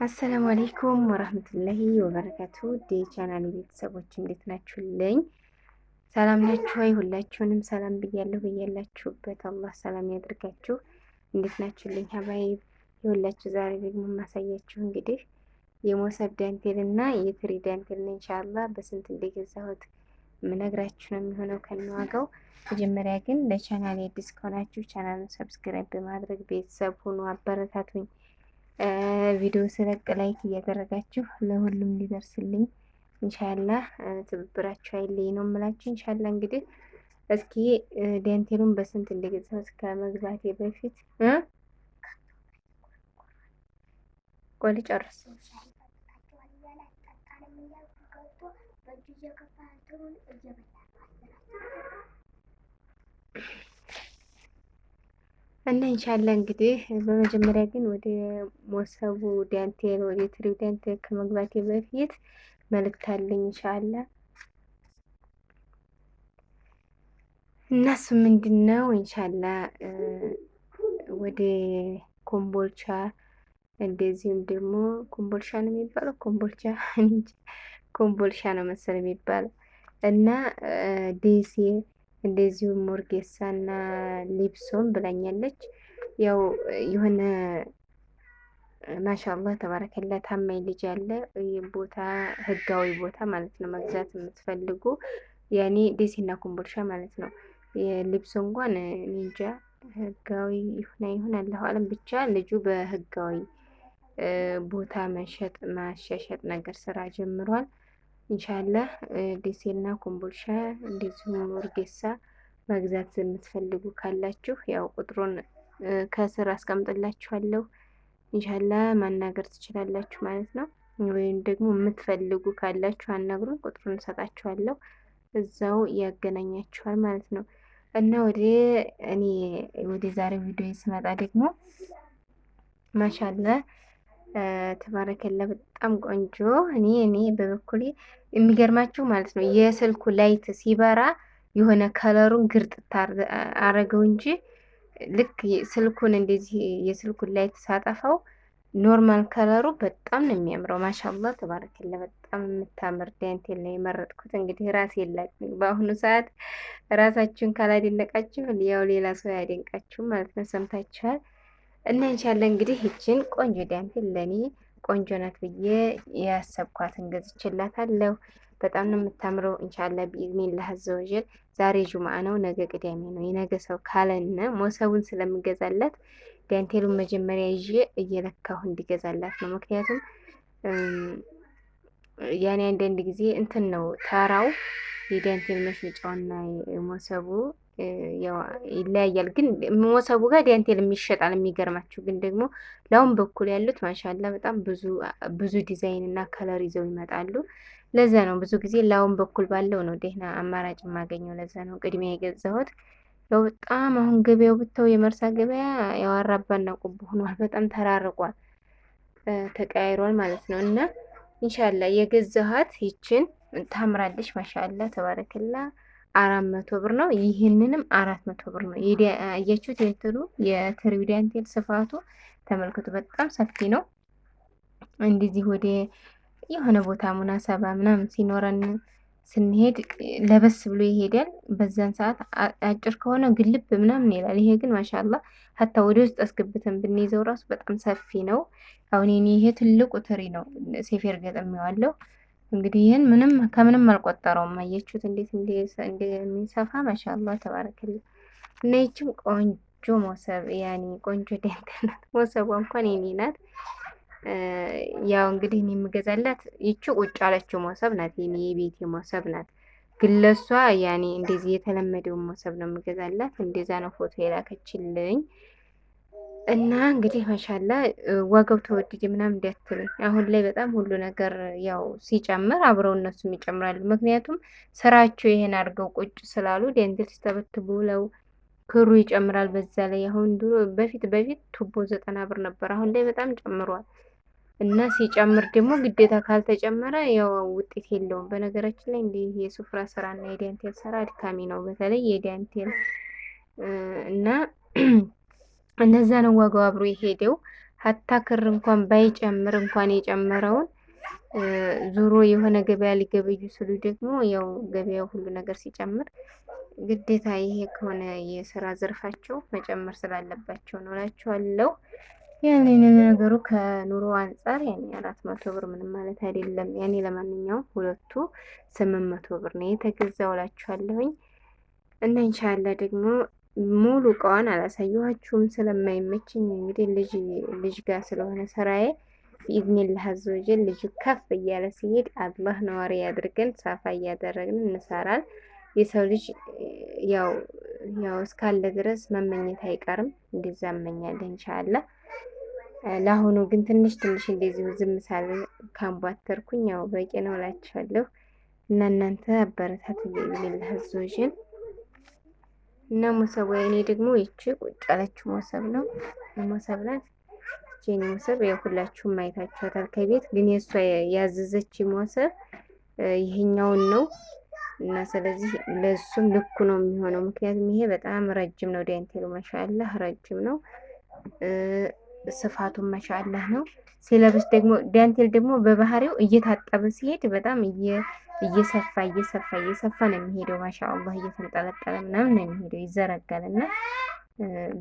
አሰላሙ አሌይኩም ወረህመቱላሂ ወበረካቱ። ቻናል ቤተሰቦች እንዴት ናችሁልኝ? ሰላም ናችሁ ወይ? ሁላችሁንም ሰላም ብያለሁ። ብያላችሁበት አላህ ሰላም ያድርጋችሁ። እንዴት ናችሁልኝ? ሀባይ የሁላችሁ ዛሬ ደግሞ ማሳያችሁ እንግዲህ የሞሰብ ዳንቴል እና የትሪ ዳንቴል ነው። ኢንሻአላህ በስንት እንደገዛሁት ምነግራችሁ ነው የሚሆነው ከነዋጋው። መጀመሪያ ግን ለቻናል አዲስ ከሆናችሁ ቻናሉን ሰብስክራይብ በማድረግ ቤተሰብ ሁኑ፣ አበረታቱኝ። ቪዲዮ ስለቅ ላይክ እያደረጋችሁ ለሁሉም ሊደርስልኝ ኢንሻአላህ ትብብራችሁ አይለኝ ነው የምላችሁ። ኢንሻአላህ እንግዲህ እስኪ ዳንቴሉን በስንት እንደገዛሁት ከመግባቴ በፊት ቆይ ልጨርስ። እና ኢንሻአላ እንግዲህ በመጀመሪያ ግን ወደ ሞሰቡ ዳንቴል ወደ ትሪው ዳንቴል ከመግባቴ በፊት መልእክት አለኝ ኢንሻአላ። እናሱ ምንድነው ኢንሻአላ ወደ ኮምቦልቻ እንደዚህም ደግሞ ኮምቦልቻ ነው የሚባለው፣ ኮምቦልቻ ነው መሰል የሚባለው እና ደሴ እንደዚሁም ሞርጌሳ እና ሊብሶም ብላኛለች። ያው የሆነ ማሻአላህ ተባረከላ ታማኝ ልጅ አለ። ቦታ ህጋዊ ቦታ ማለት ነው መግዛት የምትፈልጉ ያኔ ደሴና ኮምቦልቻ ማለት ነው። የሊብሶ እንኳን ኒንጃ ህጋዊ ይሁን አላሁ አለም፣ ብቻ ልጁ በህጋዊ ቦታ መሸጥ ማሻሸጥ ነገር ስራ ጀምሯል። ኢንሻአላህ ደሴና ኮምቦልቻ እንደዚሁም ወርጌሳ መግዛት የምትፈልጉ ካላችሁ ያው ቁጥሩን ከስር አስቀምጥላችኋለሁ። ኢንሻአላህ ማናገር ትችላላችሁ ማለት ነው። ወይም ደግሞ የምትፈልጉ ካላችሁ አናግሩን፣ ቁጥሩን እሰጣችኋለሁ፣ እዛው ያገናኛችኋል ማለት ነው። እና ወደ ዛሬው ቪዲዮ ስመጣ ደግሞ ማሻአላህ ተባረከላ በጣም ቆንጆ። እኔ በበኩሌ የሚገርማችሁ ማለት ነው የስልኩ ላይት ሲበራ የሆነ ከለሩን ግርጥ አረገው እንጂ ልክ ስልኩን እንደዚህ የስልኩን ላይት ሳጠፋው ኖርማል ከለሩ በጣም ነው የሚያምረው። ማሻአላህ ተባረከላ በጣም የምታምር ዳንቴል ነው የመረጥኩት። እንግዲህ ራሴ በአሁኑ ሰዓት ራሳችሁን ካላደነቃችሁ ያው ሌላ ሰው ያደንቃችሁ ማለት ነው። ሰምታችኋል። እና ኢንሻአላህ እንግዲህ ይችን ቆንጆ ዳንቴል ለኔ ቆንጆ ናት ብዬ ያሰብኳትን ገዝቼላታለሁ። በጣም ነው የምታምረው። ኢንሻአላህ ቢኢዝኒላህ አዘወጀል ዛሬ ጁምአ ነው፣ ነገ ቅዳሜ ነው። የነገ ሰው ካለነ ሞሰቡን ስለምገዛላት ዳንቴሉን መጀመሪያ ይዤ እየለካሁ እንዲገዛላት ነው። ምክንያቱም ያኔ አንዳንድ ጊዜ እንትን ነው ተራው የዳንቴል መሸጫውና የሞሰቡ ይለያያል። ግን ሞሰቡ ጋር ዳንቴል የሚሸጣል። የሚገርማችሁ ግን ደግሞ ለአሁን በኩል ያሉት ማሻላ በጣም ብዙ ዲዛይን እና ከለር ይዘው ይመጣሉ። ለዛ ነው ብዙ ጊዜ ለአሁን በኩል ባለው ነው ደህና አማራጭ የማገኘው። ለዛ ነው ቅድሚያ የገዛሁት። ያው በጣም አሁን ገበያው ብተው የመርሳ ገበያ ያው አራባና ቆቦ ሆኗል። በጣም ተራርቋል፣ ተቀያይሯል ማለት ነው። እና ኢንሻአላ የገዛኋት ይችን ታምራለች። ማሻአላ ተባረከላ 400 ብር ነው። ይህንንም 400 ብር ነው። አያችሁት? የትሪው ዳንቴል ስፋቱ ተመልክቱ፣ በጣም ሰፊ ነው። እንደዚህ ወደ የሆነ ቦታ ሙናሰባ ምናምን ሲኖረን ስንሄድ ለበስ ብሎ ይሄዳል። በዛን ሰዓት አጭር ከሆነ ግልብ ምናምን ይላል። ይሄ ግን ማሻአላ ሀታ ወደ ውስጥ አስገብተን ብንይዘው ራሱ በጣም ሰፊ ነው። አሁን ይሄ ትልቁ ትሪ ነው። ሴፌር ገጠሚዋለሁ። እንግዲህ ይህን ከምንም አልቆጠረውም። አያችሁት እንዴት እንደሚሰፋ ማሻአላ ተባረከላ። እና ይችም ቆንጆ ሞሰብ ያኔ ቆንጆ ዳንቴል ናት። ሞሰቧ እንኳን የኔ ናት። ያው እንግዲህ እኔ የምገዛላት ይቺ ቁጭ ያለችው ሞሰብ ናት። የኔ የቤቴ ሞሰብ ናት። ግለሷ ያኔ እንደዚህ የተለመደውን ሞሰብ ነው የምገዛላት። እንደዛ ነው ፎቶ የላከችልኝ። እና እንግዲህ ማሻላ ዋጋው ተወደደ ምናምን እንዲያትሉኝ፣ አሁን ላይ በጣም ሁሉ ነገር ያው ሲጨምር አብረው እነሱም ይጨምራሉ። ምክንያቱም ስራቸው ይሄን አድርገው ቁጭ ስላሉ ዳንቴል ሲተበትቡ ብለው ክሩ ይጨምራል። በዛ ላይ አሁን ድሮ በፊት ቱቦ 90 ብር ነበር። አሁን ላይ በጣም ጨምሯል። እና ሲጨምር ደግሞ ግዴታ ካልተጨመረ ያው ውጤት የለውም። በነገራችን ላይ እንዲህ የሱፍራ ስራ እና የዳንቴል ስራ አድካሚ ነው። በተለይ የዳንቴል እና እነዛ ነው ዋጋው አብሮ የሄደው። ሀታ ክር እንኳን ባይጨምር እንኳን የጨመረውን ዙሮ የሆነ ገበያ ሊገበዩ ስሉ ደግሞ ያው ገበያው ሁሉ ነገር ሲጨምር ግዴታ ይሄ ከሆነ የስራ ዘርፋቸው መጨመር ስላለባቸው ነው እላቸዋለሁ። ያኔ ነገሩ ከኑሮ አንጻር ያኔ 400 ብር ምንም ማለት አይደለም። ያኔ ለማንኛውም ሁለቱ 800 ብር ነው የተገዛው እላችኋለሁኝ። እና ኢንሻአላህ ደግሞ ሙሉ እቃዋን አላሳየኋችሁም ስለማይመችኝ እንግዲህ ልጅ ጋር ስለሆነ ስራዬ ቢኢዝኒላህ አዘወጀል ልጁ ከፍ እያለ ሲሄድ አላህ ነዋሪ ያድርገን ሳፋ እያደረግን እንሰራል። የሰው ልጅ ያው እስካለ ድረስ መመኘት አይቀርም። እንደዛ እመኛለሁ ኢንሻአላህ። ለአሁኑ ግን ትንሽ እንደዚሁ ዝም ሳል ካምቧተርኩኝ ያው በቂ ነው እላችኋለሁ። እና እናንተ አበረታት ቢኢዝኒላህ አዘወጀል። እና ሞሰብ እኔ ደግሞ ይቺ ቁጭ ያለችው ሞሰብ ነው። ሞሰብ ናት። ጄኒ ሞሰብ ያው ሁላችሁም አይታችኋታል ከቤት ግን የእሷ ያዘዘች ሞሰብ ይሄኛውን ነው። እና ስለዚህ ለሱም ልኩ ነው የሚሆነው። ምክንያቱም ይሄ በጣም ረጅም ነው። ዳንቴሉ ማሻአላህ ረጅም ነው። ስፋቱን ማሻአላህ ነው። ሲለብስ ደግሞ ዳንቴል ደግሞ በባህሪው እየታጠበ ሲሄድ በጣም እየሰፋ ነው የሚሄደው። ማሻአላህ እየተንጠለጠለ ምናምን ነው የሚሄደው፣ ይዘረጋል እና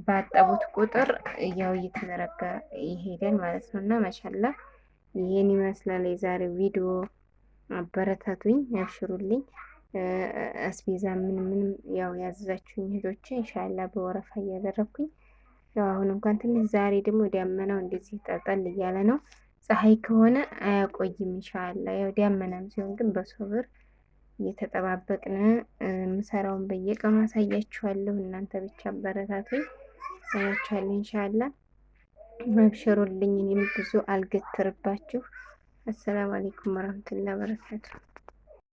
ባጠቡት ቁጥር ያው እየተዘረጋ ይሄዳል ማለት ነው። እና ማሻአላህ ይሄን ይመስላል የዛሬው ቪዲዮ። አበረታቱኝ፣ አብሽሩልኝ። አስቤዛ ምንም ያው ያዘዛችሁኝ እህቶቼ ኢንሻአላህ በወረፋ እያደረኩኝ ያው አሁን እንኳን ትንሽ ዛሬ ደግሞ ዳመናው እንደዚህ ጠልጠል እያለ ነው። ፀሐይ ከሆነ አያቆይም ኢንሻአላህ። ያው ዳመናም ሲሆን ግን በሶብር እየተጠባበቅን ምሰራውን በየቀኑ አሳያችኋለሁ። እናንተ ብቻ አበረታቱኝ፣ አያችኋለሁ ኢንሻአላህ። አብሽሩልኝ፣ እኔም ብዙ አልገትርባችሁ። አሰላሙ አለይኩም ወራህመቱላሂ ወበረካቱ።